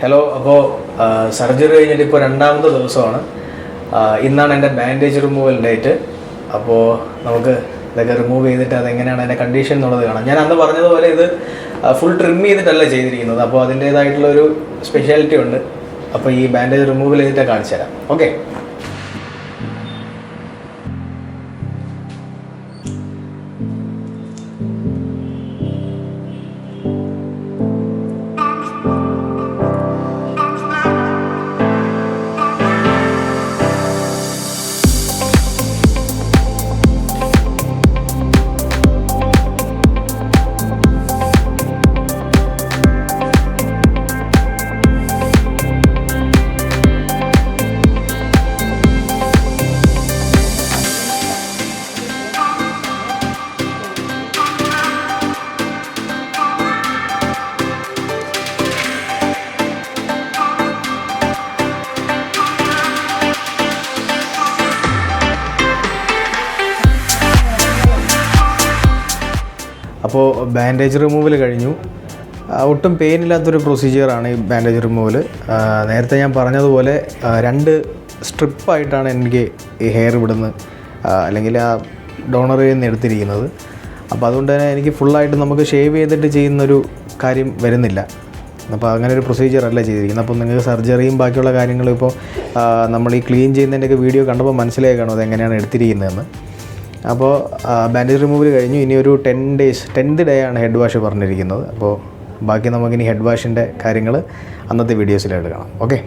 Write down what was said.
Hello, അപ്പോൾ surgery കഴിഞ്ഞിട്ട് ഇപ്പോൾ രണ്ടാമത്തെ ദിവസമാണ്. ഇന്നാണ് എൻ്റെ ബാൻഡേജ് റിമൂവൽ ഡേറ്റ്. അപ്പോൾ നമുക്ക് ഇതൊക്കെ റിമൂവ് ചെയ്തിട്ട് അതെങ്ങനെയാണ് അതിൻ്റെ കണ്ടീഷൻ എന്നുള്ളത് കാണാം. ഞാൻ അന്ന് പറഞ്ഞതുപോലെ ഇത് ഫുൾ ട്രിം ചെയ്തിട്ടല്ല ചെയ്തിരിക്കുന്നത്. അപ്പോൾ അതിൻ്റേതായിട്ടുള്ളൊരു സ്പെഷ്യാലിറ്റി ഉണ്ട്. അപ്പോൾ ഈ ബാൻഡേജ് റിമൂവൽ ചെയ്തിട്ട് കാണിച്ചു തരാം. ഓക്കെ. അപ്പോൾ ബാൻഡേജ് റിമൂവൽ കഴിഞ്ഞു. ഒട്ടും പെയിനില്ലാത്തൊരു പ്രൊസീജിയറാണ് ഈ ബാൻഡേജ് റിമൂവൽ. നേരത്തെ ഞാൻ പറഞ്ഞതുപോലെ 2 സ്ട്രിപ്പായിട്ടാണ് എനിക്ക് ഈ ഹെയർ ഇവിടുന്ന് അല്ലെങ്കിൽ ആ ഡോണറിൽ നിന്ന് എടുത്തിരിക്കുന്നത്. അപ്പോൾ അതുകൊണ്ട് തന്നെ എനിക്ക് ഫുള്ളായിട്ട് നമുക്ക് ഷേവ് ചെയ്തിട്ട് ചെയ്യുന്നൊരു കാര്യം വരുന്നില്ല. അപ്പോൾ അങ്ങനെ ഒരു പ്രൊസീജിയർ അല്ല ചെയ്തിരിക്കുന്നത്. അപ്പോൾ നിങ്ങൾക്ക് സർജറിയും ബാക്കിയുള്ള കാര്യങ്ങളും ഇപ്പോൾ നമ്മൾ ഈ ക്ലീൻ ചെയ്യുന്നതിൻ്റെയൊക്കെ വീഡിയോ കണ്ടപ്പോൾ മനസ്സിലായി കാണും അതെങ്ങനെയാണ് എടുത്തിരിക്കുന്നതെന്ന്. അപ്പോൾ ബാൻഡേജ് റിമൂവൽ കഴിഞ്ഞു. ഇനി ഒരു 10th ഡേ ആണ് ഹെഡ് വാഷ് പറഞ്ഞിരിക്കുന്നത്. അപ്പോൾ ബാക്കി നമുക്കിനി ഹെഡ് വാഷിൻ്റെ കാര്യങ്ങൾ അന്നത്തെ വീഡിയോസിലായിട്ട് കാണാം. ഓക്കെ.